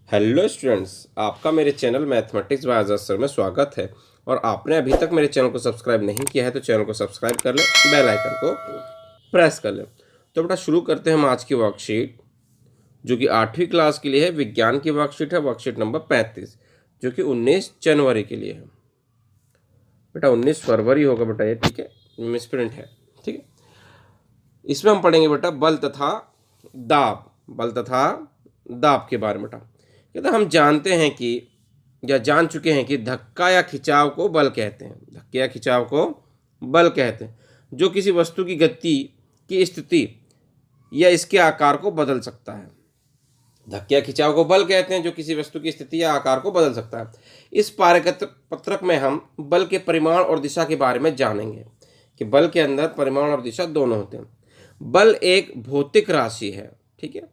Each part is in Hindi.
हेलो स्टूडेंट्स, आपका मेरे चैनल मैथमेटिक्स बाय आजाद सर में स्वागत है। और आपने अभी तक मेरे चैनल को सब्सक्राइब नहीं किया है तो चैनल को सब्सक्राइब कर लें, बेल आइकन को प्रेस कर लें। तो बेटा शुरू करते हैं हम आज की वर्कशीट, जो कि 8वीं क्लास के लिए है। विज्ञान की वर्कशीट है, वर्कशीट नंबर 35, जो कि 19 जनवरी के लिए है। बेटा 19 फरवरी होगा बेटा ये, ठीक है, मिसप्रिंट है, ठीक है। इसमें हम पढ़ेंगे बेटा बल तथा दाब के बारे में। बेटा कहते हम जानते हैं कि या जान चुके हैं कि धक्का या खिंचाव को बल कहते हैं। धक्के या खिंचाव को बल कहते हैं, जो किसी वस्तु की गति की स्थिति या इसके आकार को बदल सकता है। धक्के या खिंचाव को बल कहते हैं, जो किसी वस्तु की स्थिति या आकार को बदल सकता है। इस पाठ्यपत्रक में हम बल के परिमाण और दिशा के बारे में जानेंगे कि बल के अंदर परिमाण और दिशा दोनों होते हैं। बल एक भौतिक राशि है, ठीक है,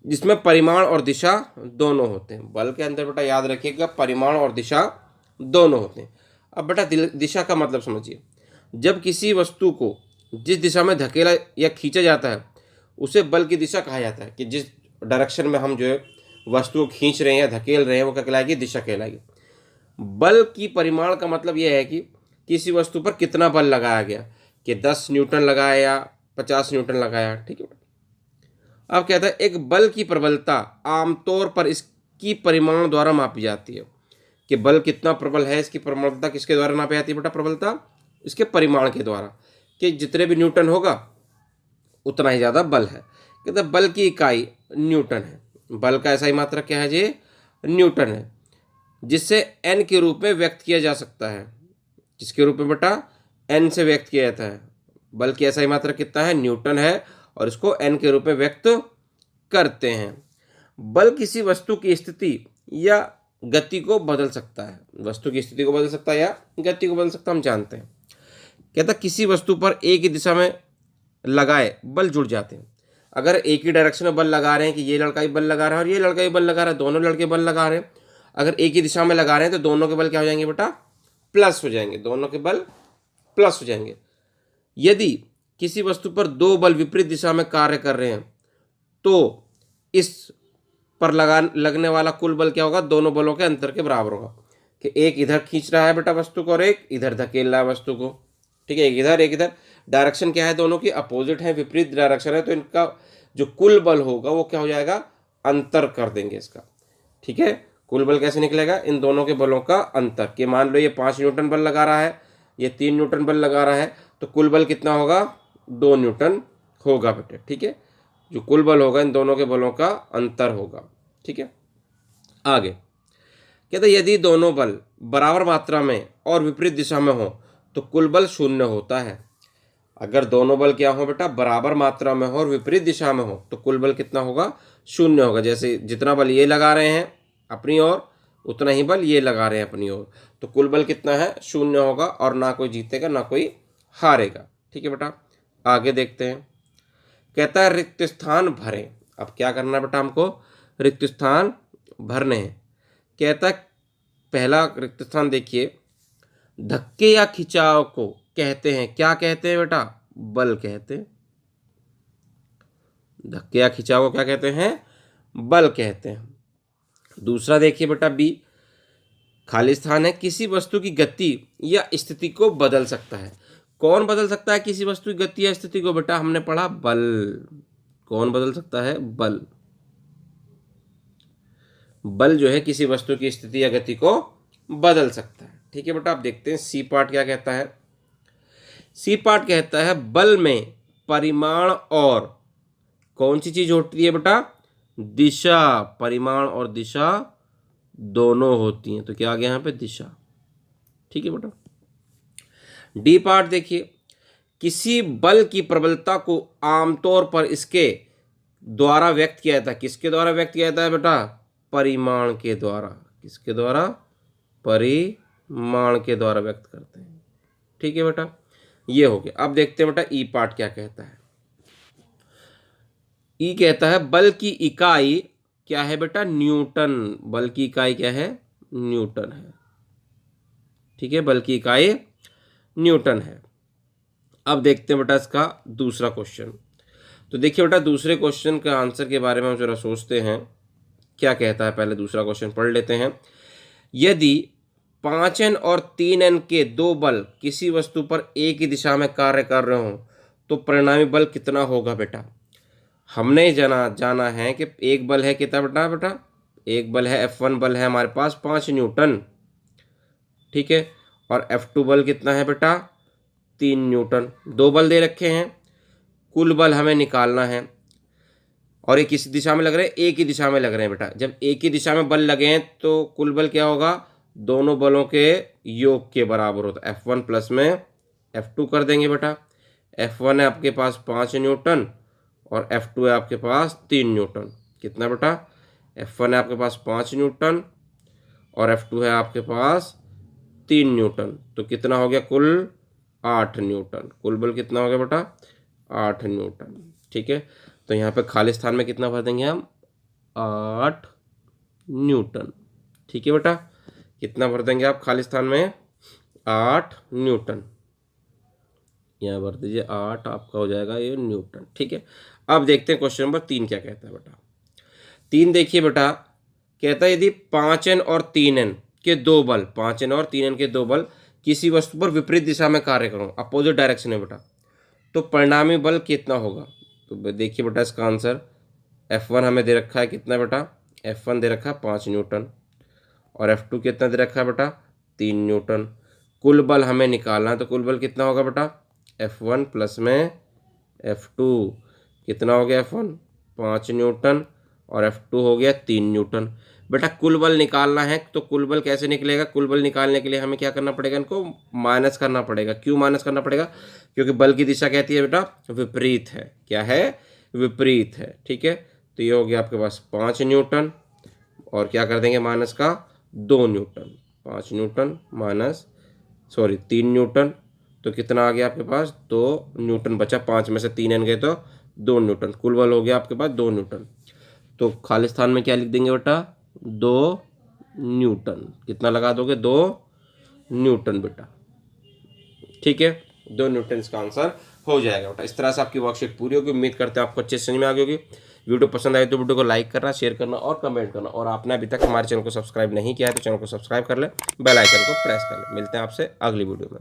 जिसमें परिमाण और दिशा दोनों होते हैं। बल के अंदर बेटा याद रखिएगा, परिमाण और दिशा दोनों होते हैं। अब बेटा दिशा का मतलब समझिए। जब किसी वस्तु को जिस दिशा में धकेला या खींचा जाता है उसे बल की दिशा कहा जाता है। कि जिस डायरेक्शन में हम जो है वस्तु को खींच रहे हैं या धकेल रहे हैं वो क्या कहलाएगी? दिशा कहलाएगी। बल की परिमाण का मतलब यह है कि किसी वस्तु पर कितना बल लगाया गया, कि 10 न्यूटन लगाया या 50 न्यूटन लगाया, ठीक है। अब कहता है एक बल की प्रबलता आमतौर पर इसकी परिमाण द्वारा मापी जाती है। कि बल कितना प्रबल है, इसकी प्रबलता किसके द्वारा नापी जाती है बेटा? प्रबलता इसके परिमाण के द्वारा, कि जितने भी न्यूटन होगा उतना ही ज़्यादा बल है। कहते हैं बल की इकाई न्यूटन है। बल का ऐसा ही मात्रा क्या है जी? न्यूटन है, जिससे एन के रूप में व्यक्त किया जा सकता है। किसके रूप में बेटा? एन से व्यक्त किया जाता है। बल की ऐसा ही मात्रा कितना है? न्यूटन है, और इसको एन के रूप में व्यक्त करते हैं। बल किसी वस्तु की स्थिति या गति को बदल सकता है। वस्तु की स्थिति को बदल सकता है या गति को बदल सकता है, हम जानते हैं। कहता किसी वस्तु पर एक ही दिशा में लगाए बल जुड़ जाते हैं। अगर एक ही डायरेक्शन में बल लगा रहे हैं, कि ये लड़का ही बल लगा रहा है और ये लड़का ही बल लगा रहा है, दोनों लड़के बल लगा रहे हैं, अगर एक ही दिशा में लगा रहे हैं तो दोनों के बल क्या हो जाएंगे बेटा? प्लस हो जाएंगे। दोनों के बल प्लस हो जाएंगे। यदि किसी वस्तु पर दो बल विपरीत दिशा में कार्य कर रहे हैं तो इस पर लगने वाला कुल बल क्या होगा? दोनों बलों के अंतर के बराबर होगा। कि एक इधर खींच रहा है बेटा वस्तु को और एक इधर धकेल रहा है वस्तु को, ठीक है, एक इधर एक इधर। डायरेक्शन क्या है? दोनों की अपोजिट है, विपरीत डायरेक्शन है, तो इनका जो कुल बल होगा वो क्या हो जाएगा? अंतर कर देंगे इसका, ठीक है। कुल बल कैसे निकलेगा? इन दोनों के बलों का अंतर। कि मान लो ये 5 न्यूटन बल लगा रहा है, ये 3 न्यूटन बल लगा रहा है, तो कुल बल कितना होगा? 2 न्यूटन होगा बेटे, ठीक है। जो कुल बल होगा इन दोनों के बलों का अंतर होगा, ठीक है। आगे कहते यदि दोनों बल बराबर मात्रा में और विपरीत दिशा में हो तो कुल बल शून्य होता है। अगर दोनों बल क्या हो बेटा? बराबर मात्रा में हो और विपरीत दिशा में हो तो कुल बल कितना होगा? शून्य होगा। जैसे जितना बल ये लगा रहे हैं अपनी ओर, उतना ही बल ये लगा रहे हैं अपनी ओर, तो कुल बल कितना है? शून्य होगा, और ना कोई जीतेगा ना कोई हारेगा, ठीक है बेटा। आगे देखते हैं। कहता है रिक्त स्थान भरें। अब क्या करना है बेटा? हमको रिक्त स्थान भरने हैं। कहता है पहला रिक्त स्थान देखिए, धक्के या खिंचाव को कहते हैं, क्या कहते हैं बेटा? बल कहते हैं। धक्के या खिंचाव को क्या कहते हैं? बल कहते हैं। दूसरा देखिए बेटा, बी खाली स्थान है, किसी वस्तु की गति या स्थिति को बदल सकता है। कौन बदल सकता है किसी वस्तु की गति या स्थिति को? बेटा हमने पढ़ा बल। कौन बदल सकता है? बल। बल जो है किसी वस्तु की स्थिति या गति को बदल सकता है, ठीक है बेटा। आप देखते हैं सी पार्ट क्या कहता है। सी पार्ट कहता है बल में परिमाण और कौन सी चीज होती है बेटा? दिशा। परिमाण और दिशा दोनों होती हैं, तो क्या आ गया यहाँ पे? दिशा, ठीक है बेटा। डी पार्ट देखिए, किसी बल की प्रबलता को आमतौर पर इसके द्वारा व्यक्त किया जाता है। किसके द्वारा व्यक्त किया जाता है बेटा? परिमाण के द्वारा। किसके द्वारा? परिमाण के द्वारा व्यक्त करते हैं, ठीक है बेटा। ये हो गया। अब देखते हैं बेटा ई पार्ट क्या कहता है। ई कहता है बल की इकाई क्या है बेटा? न्यूटन। बल की इकाई क्या है? न्यूटन है, ठीक है। बल की इकाई न्यूटन है। अब देखते हैं बेटा इसका दूसरा क्वेश्चन। तो देखिए बेटा दूसरे क्वेश्चन का आंसर के बारे में हम जरा सोचते हैं क्या कहता है, पहले दूसरा क्वेश्चन पढ़ लेते हैं। यदि 5n और 3n के दो बल किसी वस्तु पर एक ही दिशा में कार्य कर रहे हों तो परिणामी बल कितना होगा बेटा। हमने जाना है कि एक बल है कितना बेटा, एक बल है F1 बल है हमारे पास 5 न्यूटन, ठीक है, और F2 बल कितना है बेटा 3 न्यूटन। दो बल दे रखे हैं, कुल बल हमें निकालना है, और ये किस दिशा में लग रहे हैं, एक ही दिशा में लग रहे हैं बेटा। जब एक ही दिशा में बल लगे हैं तो कुल बल क्या होगा, दोनों बलों के योग के बराबर होता है। F1 प्लस में F2 कर देंगे बेटा। F1 है आपके पास 5 न्यूटन और F2 है आपके पास 3 न्यूटन। कितना बेटा, F1 है आपके पास 5 न्यूटन और F2 है आपके पास 3 न्यूटन, तो कितना हो गया कुल 8 न्यूटन। कुल बल कितना हो गया बेटा 8 न्यूटन, ठीक है। तो यहाँ पे खाली स्थान में कितना भर देंगे हम 8 न्यूटन, ठीक है बेटा। कितना भर देंगे आप खाली स्थान में 8 न्यूटन, यहाँ भर दीजिए 8, आपका हो जाएगा ये न्यूटन, ठीक है। अब देखते हैं क्वेश्चन नंबर 3 क्या कहता है बेटा। 3 देखिए बेटा, कहता है यदि 5n और 3n के दो बल, 5n और 3n के दो बल किसी वस्तु पर विपरीत दिशा में कार्य करो, अपोजिट डायरेक्शन में बेटा, तो परिणामी बल कितना होगा। तो देखिए बेटा इसका आंसर F1 हमें दे रखा है कितना बेटा, F1 दे रखा है 5 न्यूटन और F2 कितना दे रखा है बेटा 3 न्यूटन। कुल बल हमें निकालना है, तो कुल बल कितना होगा बेटा F1 प्लस में F2, कितना हो गया F1 5 न्यूटन और F2 हो गया 3 न्यूटन। बेटा कुल बल निकालना है तो कुल बल कैसे निकलेगा, कुल बल निकालने के लिए हमें क्या करना पड़ेगा, इनको माइनस करना पड़ेगा। क्यों माइनस करना पड़ेगा, क्योंकि बल की दिशा कहती है बेटा विपरीत है, क्या है विपरीत है, ठीक है। तो ये हो गया आपके पास 5 न्यूटन और क्या कर देंगे माइनस का 2 न्यूटन, 5 न्यूटन माइनस 3 न्यूटन, तो कितना आ गया आपके पास 2 न्यूटन बचा, 5 में से 3n गए तो 2 न्यूटन। कुल बल हो गया आपके पास 2 न्यूटन। तो खाली स्थान में क्या लिख देंगे बेटा 2 न्यूटन, कितना लगा दोगे 2 न्यूटन बेटा, ठीक है। 2 न्यूटन इसका आंसर हो जाएगा बेटा। इस तरह से आपकी वर्कशीट पूरी होगी। उम्मीद करते हैं आपको अच्छे समझ में आ गई होगी। वीडियो पसंद आए तो वीडियो को लाइक करना, शेयर करना और कमेंट करना, और आपने अभी तक हमारे चैनल को सब्सक्राइब नहीं किया है तो चैनल को सब्सक्राइब कर ले, बेल आइकन को प्रेस कर ले। मिलते हैं आपसे अगली वीडियो में।